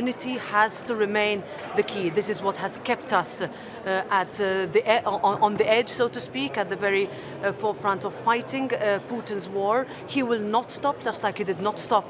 unity has to remain the key. This is what has kept us on the edge, so to speak, at the very forefront of fighting Putin's war. He will not stop, just like he did not stop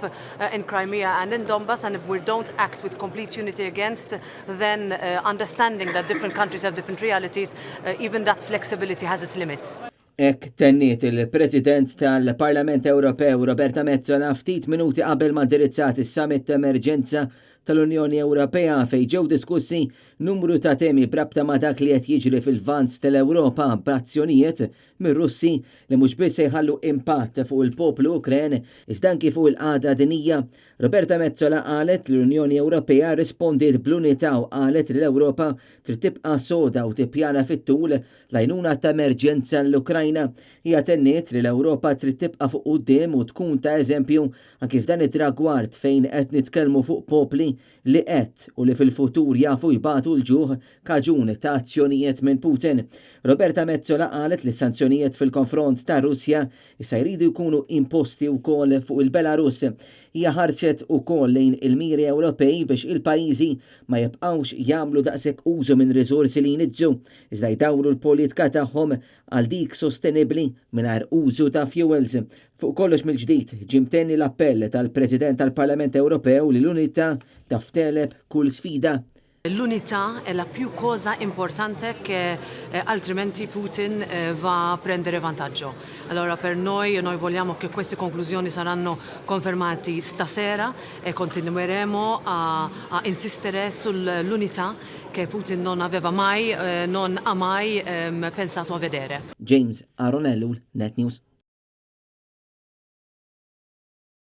in Crimea and in Donbass. And if we don't act with complete unity against, then understanding that different countries have different realities, even that flexibility has its limits. Ek tenniet il-President tal-Parlament Ewropew Roberta Metsola ftit minuti qabel ma indirizzat is-summit ta' emerġenza tal-Unjoni Ewropea fejn ġew diskussi numru ta' temi brabta ma' dak li qed jiġri fil-vant tal-Ewropa b'azzjonijiet mir-Russi li mhux biss jħallu impatt fuq il-poplu Ukren iżda anki fuq il-qagħda dinija. Roberta Metsola qalet li l-Unjoni Ewropea rispondiet bl-unità u qalet li l-Ewropa trid tibqa' soda u tippjana fit-tul l-għajnuna ta' emerġenza l-Ukrajna. Hija tenniet li l-Ewropa trid tibqa' fuq quddiem u tkun ta' eżempju anke f'dan it-tragward fejn qed nitkellmu fuq popli li qed u li fil-futur jafu jbagħtu l-ġuħ kaġun ta' azzjonijiet minn Putin. Roberta Metsola qalet li sanzjonijiet fil-konfront ta' Russja issa jridu jkunu imposti wkoll fuq il-Belarus. Hija ħarset ukoll lejn il-miri Ewropej biex il-pajjiżi ma jibqgħux jagħmlu daqshekk użu minn riżorsi li jniġġu iżda jdawru l-politika tagħhom għal dik sostenibbli mingħajr użu ta' fuels. Fuq kollox mill-ġdid ġimtenni l-appell tal-President tal-Parlament Ewropew li l-unità tafteleb kull sfida. L'unità è la più cosa importante che altrimenti Putin va a prendere vantaggio. Allora per noi vogliamo che queste conclusioni saranno confermati stasera e continueremo a insistere sull'unità che Putin non aveva mai, non ha mai pensato a vedere. James Aronello, Net News.